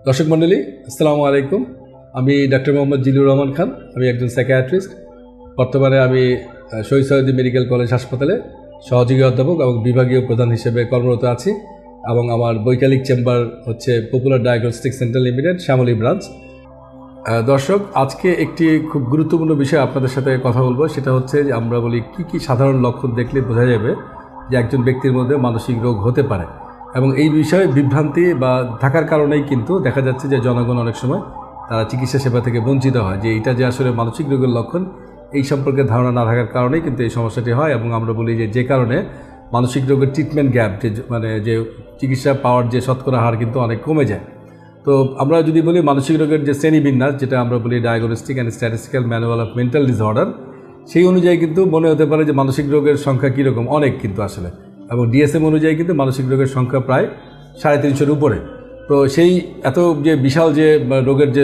দর্শক মণ্ডলী, আসসালামু আলাইকুম। আমি ডক্টর মোহাম্মদ জিলুর রহমান খান। আমি একজন সাইকিয়াট্রিস্ট। বর্তমানে আমি শহীদ সৈয়দী মেডিকেল কলেজ হাসপাতালে সহযোগী অধ্যাপক এবং বিভাগীয় প্রধান হিসেবে কর্মরত আছি, এবং আমার বৈকালিক চেম্বার হচ্ছে popular diagnostic centre limited, Shyamoli branch. দর্শক, আজকে একটি খুব গুরুত্বপূর্ণ বিষয় আপনাদের সাথে কথা বলবো। সেটা হচ্ছে যে আমরা বলি কি সাধারণ লক্ষণ দেখলে বোঝা যাবে যে একজন ব্যক্তির মধ্যে মানসিক রোগ হতে পারে, এবং এই বিষয়ে বিভ্রান্তি বা থাকার কারণেই কিন্তু দেখা যাচ্ছে যে জনগণ অনেক সময় তারা চিকিৎসা সেবা থেকে বঞ্চিত হয়। যে এটা যে আসলে মানসিক রোগের লক্ষণ, এই সম্পর্কে ধারণা না থাকার কারণেই কিন্তু এই সমস্যাটি হয়। এবং আমরা বলি যে কারণে মানসিক রোগের ট্রিটমেন্ট গ্যাপ, যে চিকিৎসা পাওয়ার যে শতকরা হার কিন্তু অনেক কমে যায়। তো আমরা যদি বলি মানসিক রোগের যে শ্রেণীবিন্যাস, যেটা আমরা বলি diagnostic and statistical manual of mental disorder, সেই অনুযায়ী কিন্তু মনে হতে পারে যে মানসিক রোগের সংখ্যা কীরকম, অনেক কিন্তু আসলে। এবং ডিএসএম অনুযায়ী কিন্তু মানসিক রোগের সংখ্যা প্রায় 350-এর উপরে। তো সেই এত যে বিশাল যে রোগের যে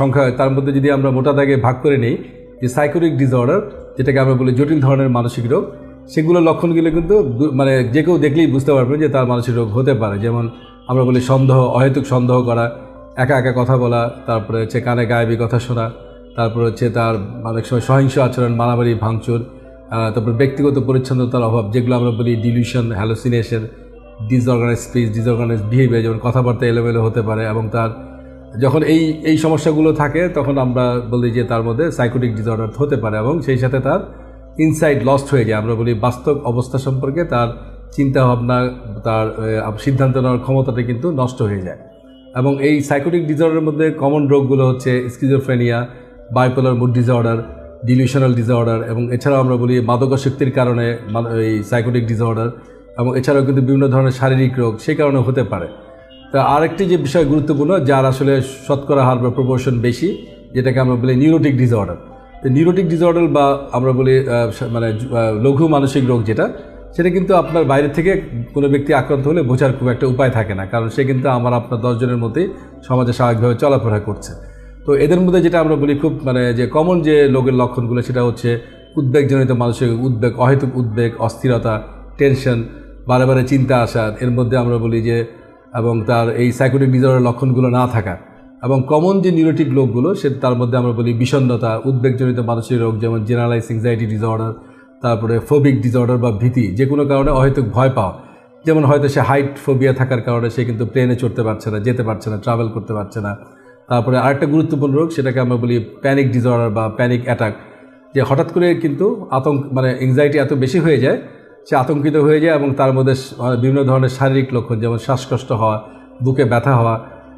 সংখ্যা, তার মধ্যে যদি আমরা মোটা দাগে ভাগ করে নিই যে সাইকোটিক ডিসঅর্ডার, যেটাকে আমরা বলি জটিল ধরনের মানসিক রোগ, সেগুলোর লক্ষণগুলো কিন্তু যে কেউ দেখলেই বুঝতে পারবে যে তার মানসিক রোগ হতে পারে। যেমন আমরা বলি সন্দেহ, অহেতুক সন্দেহ করা, একা একা কথা বলা, তারপরে হচ্ছে কানে গায়েবী কথা শোনা, তারপরে হচ্ছে তার অনেক সময় সহিংস আচরণ, মারামারি, ভাঙচুর, তারপর ব্যক্তিগত পরিচ্ছন্নতার অভাব, যেগুলো আমরা বলি dilution, hallucination, disorganise speech, disorganise behaviour, যেমন কথাবার্তা এলোমেলো হতে পারে। এবং তার যখন এই সমস্যাগুলো থাকে তখন আমরা বলি যে তার মধ্যে সাইকোটিক ডিসঅর্ডার হতে পারে, এবং সেই সাথে তার ইনসাইট লস্ট হয়ে যায়। আমরা বলি বাস্তব অবস্থা সম্পর্কে তার চিন্তা ভাবনা, তার সিদ্ধান্ত নেওয়ার ক্ষমতাটা কিন্তু নষ্ট হয়ে যায়। এবং এই সাইকোটিক ডিসঅর্ডারের মধ্যে কমন রোগগুলো হচ্ছে schizophrenia, bipolar mood disorder, delusional disorder, এবং এছাড়াও আমরা বলি মাদকাসক্তির কারণে এই সাইকোটিক ডিসঅর্ডার, এবং এছাড়াও কিন্তু বিভিন্ন ধরনের শারীরিক রোগ সেই কারণে হতে পারে। তা আরেকটি যে বিষয় গুরুত্বপূর্ণ, যার আসলে শতকরা হার বা প্রপোর্শন বেশি, যেটাকে আমরা বলি নিউরোটিক ডিসঅর্ডার। তো নিউরোটিক ডিসঅর্ডার বা আমরা বলি লঘু মানসিক রোগ, সেটা কিন্তু আপনার বাইরে থেকে কোনো ব্যক্তি আক্রান্ত হলে বোঝার খুব একটা উপায় থাকে না, কারণ সে কিন্তু আপনার 10 জনের মধ্যেই সমাজে স্বাভাবিকভাবে চলাফেরা করছে। তো এদের মধ্যে যেটা আমরা বলি খুব যে কমন যে রোগের লক্ষণগুলো, সেটা হচ্ছে উদ্বেগজনিত মানসিক উদ্বেগ, অহেতুক উদ্বেগ, অস্থিরতা, টেনশন, বারে বারে চিন্তা আসা, এর মধ্যে আমরা বলি যে, এবং তার এই সাইকোটিক ডিসঅর্ডার লক্ষণগুলো না থাকা। এবং কমন যে নিউরোটিক রোগগুলো, তার মধ্যে আমরা বলি বিষণ্ণতা, উদ্বেগজনিত মানসিক রোগ, যেমন জেনারেলাইজ অ্যাংজাইটি ডিসঅর্ডার, তারপরে ফোবিক ডিসঅর্ডার বা ভীতি, যে কোনো কারণে অহেতুক ভয় পাওয়া। যেমন হয়তো সে হাইট ফোবিয়া থাকার কারণে সে কিন্তু প্লেনে চড়তে পারছে না, যেতে পারছে না, ট্রাভেল করতে পারছে না। তারপরে আরেকটা গুরুত্বপূর্ণ রোগ, সেটাকে আমরা বলি প্যানিক ডিসঅর্ডার বা প্যানিক অ্যাটাক, যে হঠাৎ করে কিন্তু অ্যাংজাইটি এত বেশি হয়ে যায়, সে আতঙ্কিত হয়ে যায়, এবং তার মধ্যে বিভিন্ন ধরনের শারীরিক লক্ষণ, যেমন শ্বাসকষ্ট হওয়া, বুকে ব্যথা হওয়া,